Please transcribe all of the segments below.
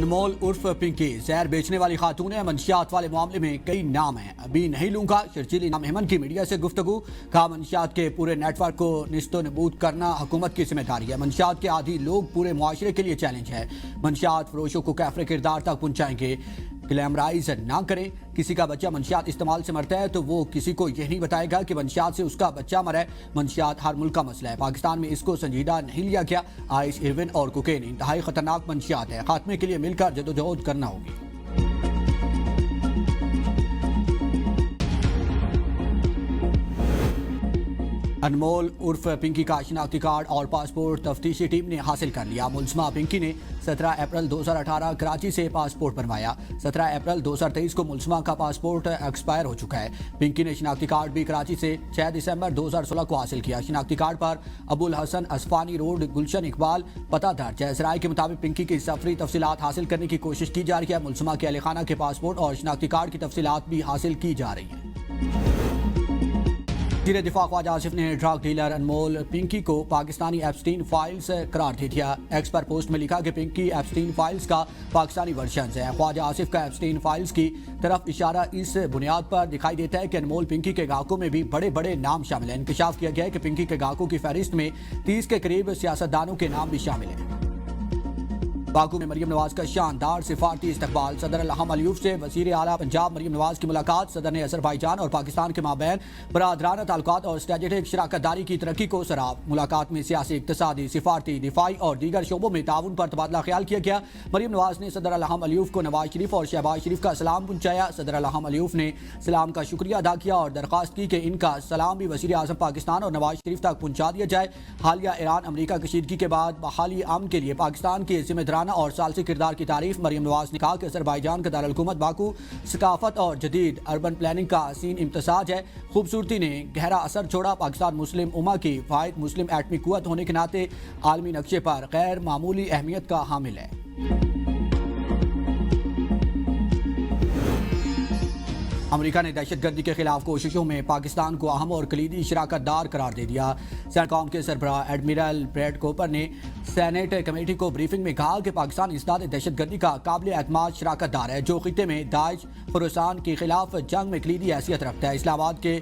انمول عرف پنکی زہر بیچنے والی خاتون ہے۔ منشیات والے معاملے میں کئی نام ہیں، ابھی نہیں لوں گا۔ شرجیلی نام احمد کی میڈیا سے گفتگو، کہا منشیات کے پورے نیٹ ورک کو نیست و نابود کرنا حکومت کی ذمہ داری ہے۔ منشیات کے عادی لوگ پورے معاشرے کے لیے چیلنج ہے۔ منشیات فروشوں کو کیفر کردار تک پہنچائیں گے۔ گلیمرائز نہ کریں۔ کسی کا بچہ منشیات استعمال سے مرتا ہے تو وہ کسی کو یہ نہیں بتائے گا کہ منشیات سے اس کا بچہ مرا ہے۔ منشیات ہر ملک کا مسئلہ ہے، پاکستان میں اس کو سنجیدہ نہیں لیا گیا۔ آئس، ہیروئن اور کوکین انتہائی خطرناک منشیات ہے، خاتمے کے لیے مل کر جدوجہد کرنا ہوگی۔ انمول عرف پنکی کا شناختی کارڈ اور پاسپورٹ تفتیشی ٹیم نے حاصل کر لیا۔ ملزمہ پنکی نے 17 اپریل 2018 کراچی سے پاسپورٹ بنوایا۔ 17 اپریل 2023 کو ملزمہ کا پاسپورٹ ایکسپائر ہو چکا ہے۔ پنکی نے شناختی کارڈ بھی کراچی سے 6 دسمبر 2016 کو حاصل کیا۔ شناختی کارڈ پر ابو الحسن اسفانی روڈ، گلشن اقبال پتہ درج ہے۔ ذرائع کے مطابق پنکی کی سفری تفصیلات حاصل کرنے کی کوشش کی جا رہی ہے۔ ملزمہ کے اہل خانہ کے پاسپورٹ اور شناختی کارڈ کی تفصیلات بھی حاصل کی جا رہی ہیں۔ وزیر دفاع خواجہ آصف نے ڈرگ ڈیلر انمول پنکی کو پاکستانی ایپسٹین فائلز قرار دے دیا۔ ایکس پر پوسٹ میں لکھا کہ پنکی ایپسٹین فائلز کا پاکستانی ورژن ہے۔ خواجہ آصف کا ایپسٹین فائلز کی طرف اشارہ اس بنیاد پر دکھائی دیتا ہے کہ انمول پنکی کے گاہکوں میں بھی بڑے بڑے نام شامل ہیں۔ انکشاف کیا گیا ہے کہ پنکی کے گاہکوں کی فہرست میں 30 کے قریب سیاستدانوں کے نام بھی شامل ہیں۔ باکو میں مریم نواز کا شاندار سفارتی استقبال۔ صدر الہام علیوف سے وزیر اعلیٰ پنجاب مریم نواز کی ملاقات۔ صدر نے آذربائیجان اور پاکستان کے مابین برادرانہ تعلقات اور اسٹریٹجک شراکت داری کی ترقی کو سراہا۔ ملاقات میں سیاسی، اقتصادی، سفارتی، دفاعی اور دیگر شعبوں میں تعاون پر تبادلہ خیال کیا گیا۔ مریم نواز نے صدر الہام علیوف کو نواز شریف اور شہباز شریف کا سلام پہنچایا۔ صدر الہام علیوف نے سلام کا شکریہ ادا کیا اور درخواست کی کہ ان کا سلام بھی وزیر اعظم پاکستان اور نواز شریف تک پہنچا دیا جائے۔ حالیہ ایران امریکہ کشیدگی کے بعد بحالی امن کے لیے پاکستان کی ذمہ دارانہ اور ثالثی کردار کی تعریف مریم نواز نے کہا کہ آذربائیجان کا دارالحکومت باکو ثقافت اور جدید اربن پلاننگ کا حسین امتزاج ہے۔ خوبصورتی نے گہرا اثر چھوڑا۔ پاکستان مسلم امہ کی واحد مسلم ایٹمی قوت ہونے کے ناطے عالمی نقشے پر غیر معمولی اہمیت کا حامل ہے۔ امریکہ نے دہشت گردی کے خلاف کوششوں میں پاکستان کو اہم اور کلیدی شراکت دار قرار دے دیا۔ سینٹکام کے سربراہ ایڈمرل بریڈ کوپر نے سینیٹ کمیٹی کو بریفنگ میں کہا کہ پاکستان اسداد دہشت گردی کا قابل اعتماد شراکت دار ہے جو خطے میں داعش خراسان کے خلاف جنگ میں کلیدی حیثیت رکھتا ہے۔ اسلام آباد کے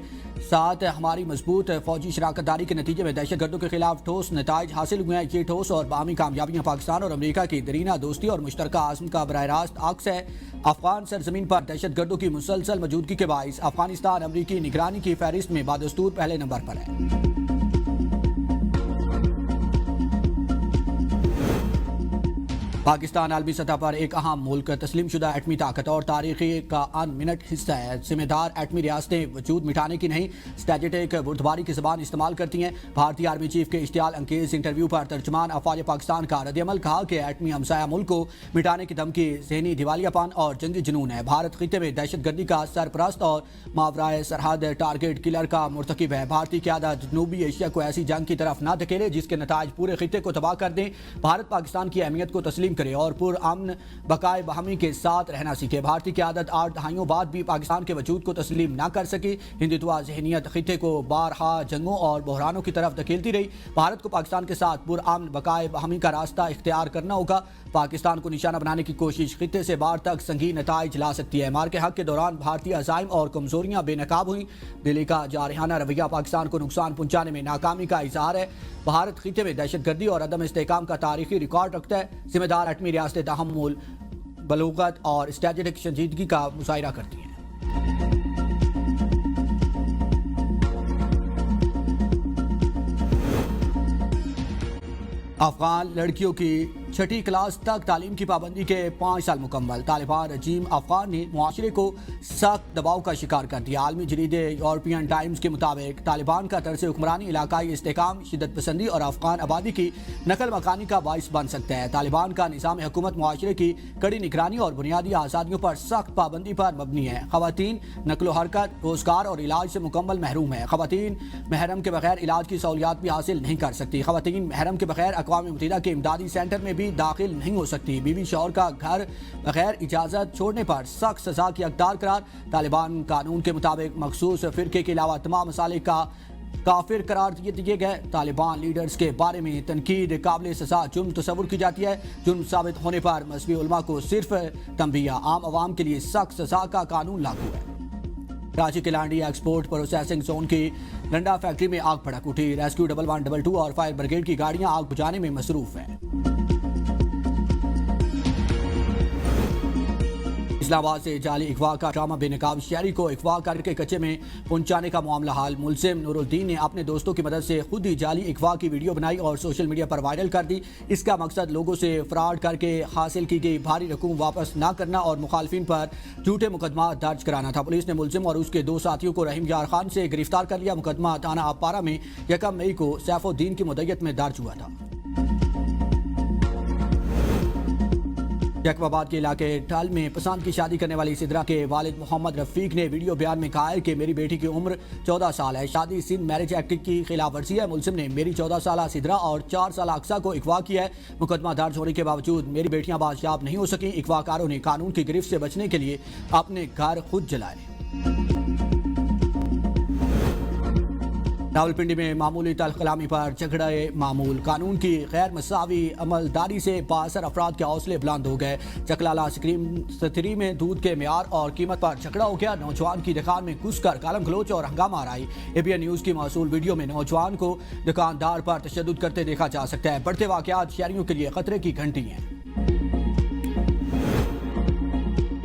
ساتھ ہماری مضبوط فوجی شراکت داری کے نتیجے میں دہشت گردوں کے خلاف ٹھوس نتائج حاصل ہوئے ہیں۔ یہ ٹھوس اور باہمی کامیابیاں پاکستان اور امریکہ کی درینہ دوستی اور مشترکہ عزم کا براہ راست عکس ہے۔ افغان سرزمین پر دہشت گردوں کی مسلسل موجودگی کے باعث افغانستان امریکی نگرانی کی فہرست میں بدستور پہلے نمبر پر ہے۔ پاکستان عالمی سطح پر ایک اہم ملک، تسلیم شدہ ایٹمی طاقت اور تاریخی کا ان منٹ حصہ ہے۔ ذمہ دار ایٹمی ریاستیں وجود مٹانے کی نہیں، اسٹریٹجک بردباری کی زبان استعمال کرتی ہیں۔ بھارتی آرمی چیف کے اشتعال انگیز انٹرویو پر ترجمان افواج پاکستان کا رد عمل، کہا کہ ایٹمی ہمسایہ ملک کو مٹانے کی دھمکی ذہنی دیوالیہ پن اور جنگی جنون ہے۔ بھارت خطے میں دہشت گردی کا سرپرست اور ماورائے سرحد ٹارگٹ کلر کا مرتکب ہے۔ بھارتی قیادت جنوبی ایشیا کو ایسی جنگ کی طرف نہ دھکیلے جس کے نتائج پورے خطے کو تباہ کر دیں۔ بھارت پاکستان کی اہمیت کو تسلیم کرے اور پرامن بقائے باہمی کے ساتھ رہنا سیکھے۔ بھارتی قیادت 8 دہائیوں بعد بھی پاکستان کے وجود کو تسلیم نہ کر سکی۔ ہندوتوا ذہنیت خطے کو بارہا جنگوں اور بحرانوں کی طرف دھکیلتی رہی۔ بھارت کو پاکستان کے ساتھ پرامن بقائے باہمی کا راستہ اختیار کرنا ہوگا۔ پاکستان کو نشانہ بنانے کی کوشش خطے سے باہر تک سنگین نتائج لا سکتی ہے۔ مار کے حق کے دوران بھارتی عزائم اور کمزوریاں بے نقاب ہوئیں۔ دلی کا جارحانہ رویہ پاکستان کو نقصان پہنچانے میں ناکامی کا اظہار ہے۔ بھارت خطے میں دہشت گردی اور عدم استحکام کا تاریخی ریکارڈ رکھتا ہے۔ ذمہ دار ایٹمی ریاستیں تحمل، بلوغت اور اسٹریٹجک سنجیدگی کا مظاہرہ کرتی ہیں۔ افغان لڑکیوں کی 6ٹھی کلاس تک تعلیم کی پابندی کے 5 سال مکمل۔ طالبان رجیم افغان نے معاشرے کو سخت دباؤ کا شکار کر دیا۔ عالمی جریدے یورپین ٹائمز کے مطابق طالبان کا طرز حکمرانی علاقائی استحکام، شدت پسندی اور افغان آبادی کی نقل مکانی کا باعث بن سکتا ہے۔ طالبان کا نظام حکومت معاشرے کی کڑی نگرانی اور بنیادی آزادیوں پر سخت پابندی پر مبنی ہے۔ خواتین نقل و حرکت، روزگار اور علاج سے مکمل محروم ہیں۔ خواتین محرم کے بغیر علاج کی سہولیات بھی حاصل نہیں کر سکتی۔ خواتین محرم کے بغیر اقوام متحدہ کے امدادی سینٹر میں بھی داخل نہیں ہو سکتی۔ بیوی شوہر کا گھر بغیر اجازت چھوڑنے پر سخت سزا کی حقدار قرار۔ طالبان قانون کے مطابق مخصوص فرقے کے علاوہ تمام مسالک کا کافر قرار دیے گئے۔ طالبان لیڈرز کے بارے میں تنقید قابل سزا جرم تصور کی جاتی ہے۔ جرم ثابت ہونے پر مذہبی علماء کو صرف تنبیہ، عام عوام کے لیے سخت سزا کا قانون لاگو ہے۔ کراچی کے لانڈی ایکسپورٹ پروسیسنگ زون کی لنڈا فیکٹری میں آگ بھڑک اٹھی۔ ریسکیو 1122 اور فائر بریگیڈ کی گاڑیاں آگ بجھانے میں مصروف ہیں۔ اسلام آباد سے جعلی اغوا کا ڈرامہ بے نقاب شہری کو اغوا کر کے کچے میں پہنچانے کا معاملہ حال۔ ملزم نور الدین نے اپنے دوستوں کی مدد سے خود ہی جعلی اغوا کی ویڈیو بنائی اور سوشل میڈیا پر وائرل کر دی۔ اس کا مقصد لوگوں سے فراڈ کر کے حاصل کی گئی بھاری رقم واپس نہ کرنا اور مخالفین پر جھوٹے مقدمات درج کرانا تھا۔ پولیس نے ملزم اور اس کے دو ساتھیوں کو رحیم یار خان سے گرفتار کر لیا۔ مقدمہ تھانہ آبپارہ میں 1 مئی کو سیف الدین کی مدعیت میں درج ہوا تھا۔ یعقوب آباد کے علاقے ٹھل میں پسند کی شادی کرنے والی سدرا کے والد محمد رفیق نے ویڈیو بیان میں کہا ہے کہ میری بیٹی کی عمر 14 سال ہے۔ شادی سندھ میرج ایکٹ کی خلاف ورزی ہے۔ ملزم نے میری 14 سالہ سدرا اور 4 سالہ اقصیٰ کو اغوا کیا ہے۔ مقدمہ درج ہونے کے باوجود میری بیٹیاں بازیاب نہیں ہو سکیں۔ اغوا کاروں نے قانون کی گرفت سے بچنے کے لیے اپنے گھر خود جلائے۔ راولپنڈی میں معمولی تلخ کلامی پر جھگڑے معمول۔ قانون کی غیر مساوی عملداری سے بااثر افراد کے حوصلے بلند ہو گئے۔ چکلالہ ستری میں دودھ کے معیار اور قیمت پر جھگڑا ہو گیا۔ نوجوان کی دکان میں گھس کر گالم گلوچ اور ہنگامہ آرائی۔ ABN نیوز کی موصول ویڈیو میں نوجوان کو دکاندار پر تشدد کرتے دیکھا جا سکتا ہے۔ بڑھتے واقعات شہریوں کے لیے خطرے کی گھنٹی ہیں۔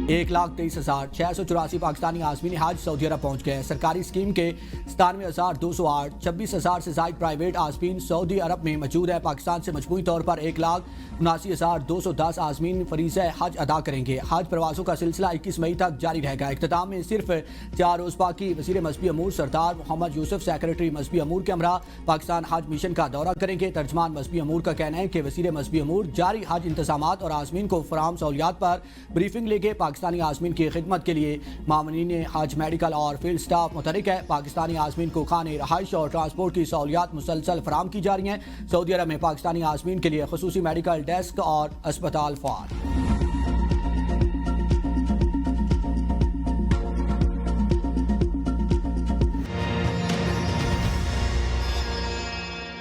1,23,684 پاکستانی عازمین حج سعودی عرب پہنچ گئے۔ سرکاری اسکیم کے 97,208 26,000 سے زائد پرائیویٹ عازمین سعودی عرب میں موجود ہے۔ پاکستان سے مجموعی طور پر 1,79,210 عازمین فریضہ حج ادا کریں گے۔ حج پروازوں کا سلسلہ 21 مئی تک جاری رہے گا۔ اختتام میں صرف 4 روز باقی۔ وزیر مذہبی امور سردار محمد یوسف سیکریٹری مذہبی امور کے ہمراہ پاکستان حج مشن کا دورہ کریں گے۔ ترجمان مذہبی امور کا کہنا ہے کہ وزیر مذہبی امور جاری حج انتظامات اور عازمین کو فراہم سہولیات پر بریفنگ لے گے۔ پاکستانی عازمین کی خدمت کے لیے معاونین حج میڈیکل اور فیلڈ سٹاف متحرک ہے۔ پاکستانی عازمین کو کھانے، رہائش اور ٹرانسپورٹ کی سہولیات مسلسل فراہم کی جا رہی ہیں۔ سعودی عرب میں پاکستانی عازمین کے لیے خصوصی میڈیکل ڈیسک اور اسپتال فعال۔